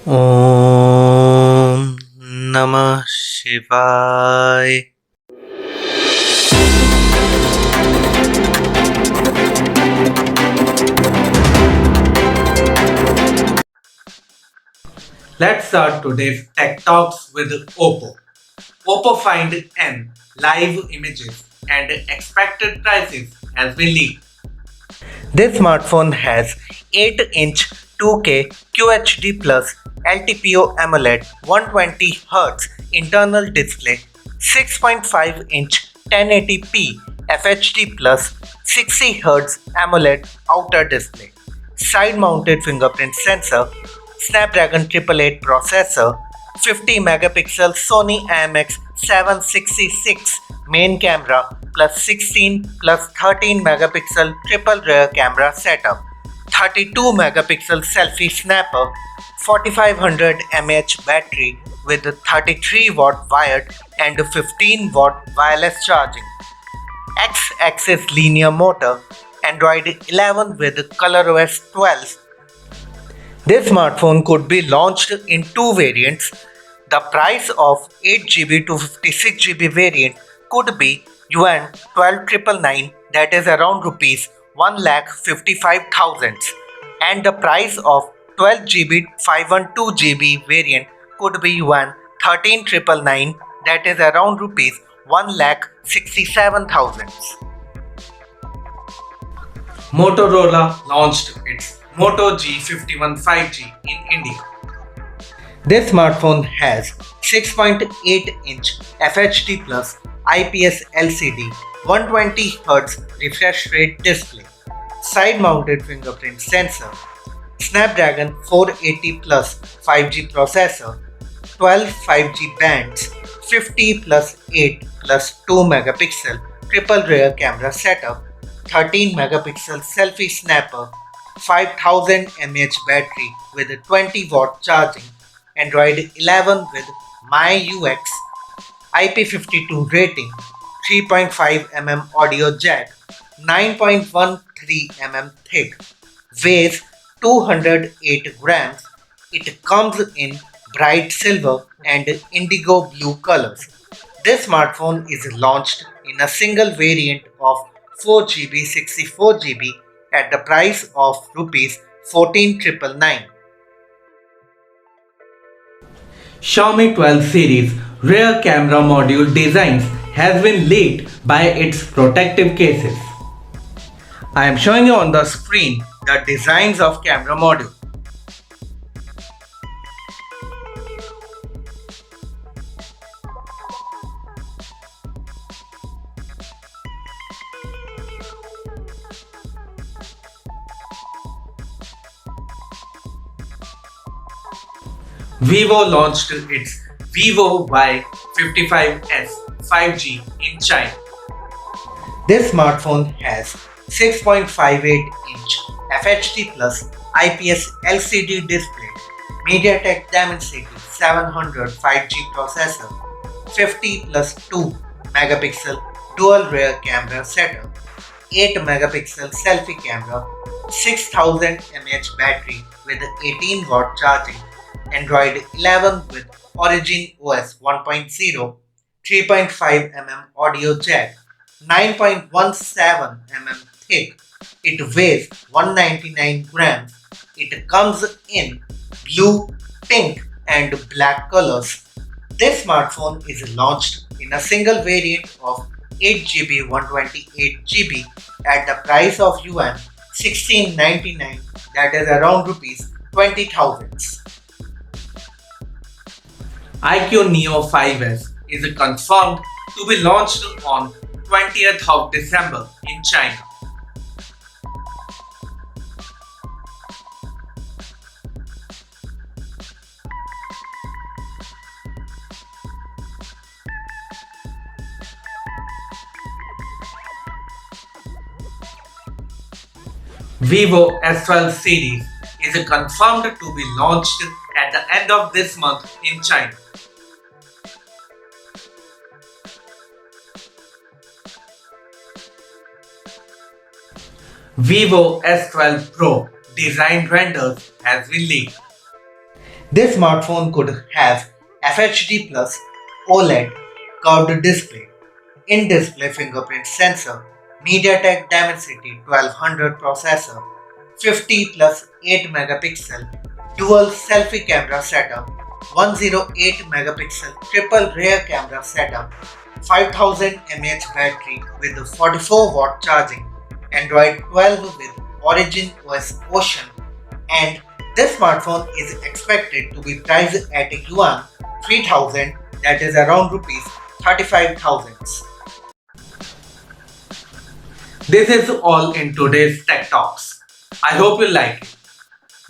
Om Namah Shivaya. Let's start today's Tech Talks with OPPO. OPPO Find N live images and expected prices has been leaked. This smartphone has 8-inch 2K QHD Plus LTPO AMOLED 120Hz internal display, 6.5-inch 1080p FHD Plus 60Hz AMOLED outer display, side-mounted fingerprint sensor, Snapdragon 888 processor, 50 megapixel Sony IMX 766 main camera plus 16 plus 13 megapixel triple rear camera setup, 32 megapixel selfie snapper, 4500 mAh battery with 33 watt wired and 15 watt wireless charging, X-axis linear motor, Android 11 with ColorOS 12. This smartphone could be launched in two variants. The price of 8GB to 56GB variant could be yuan 12,999, that is around rupees 1,55,000, and the price of 12GB 512GB variant could be yuan 13,999, that is around rupees 1,67,000. Motorola launched its MOTO G51 5G in India. This smartphone has 6.8-inch FHD Plus IPS LCD 120Hz refresh rate display, side-mounted fingerprint sensor, Snapdragon 480 Plus 5G processor, 12 5G bands, 50 plus 8 plus 2 megapixel triple rear camera setup, 13 megapixel selfie snapper, 5000 mAh battery with a 20 watt charging, Android 11 with MyUX, IP52 rating, 3.5 audio jack, 9.13 thick, weighs 208 grams. It comes in bright silver and indigo blue colors. This smartphone is launched in a single variant of 4GB 64GB at the price of rupees 14,999. Xiaomi 12 series rear camera module designs has been leaked by its protective cases. I am showing you on the screen the designs of camera module. VIVO launched its VIVO Y55s 5G in China. This smartphone has 6.58-inch FHD Plus IPS LCD display, MediaTek Dimensity 700 5G processor, 50 plus 2 megapixel dual rear camera setup, 8 megapixel selfie camera, 6000 mAh battery with 18 watt charging, Android 11 with Origin OS 1.0, 3.5 audio jack, 9.17 thick. It weighs 199 grams. It comes in blue, pink, and black colors. This smartphone is launched in a single variant of 8GB 128GB at the price of yuan 1699, that is around rupees 20,000. IQOO Neo 5S is confirmed to be launched on 20th of December in China. VIVO S12 series is confirmed to be launched at the end of this month in China. VIVO S12 Pro design renders has been leaked. This smartphone could have FHD plus OLED curved display, in-display fingerprint sensor, MediaTek Dimensity 1200 processor, 50 plus 8 megapixel dual selfie camera setup, 108 megapixel triple rear camera setup, 5000 mAh battery with 44 watt charging, Android 12 with Origin OS Ocean, and this smartphone is expected to be priced at yuan 3000, that is around rupees 35,000. This is all in today's Tech Talks. I hope you like it.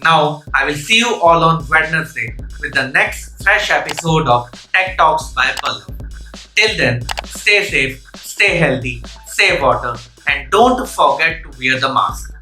Now, I will see you all on Wednesday with the next fresh episode of Tech Talks by Pallav. Till then, stay safe, stay healthy, save water, and don't forget to wear the mask.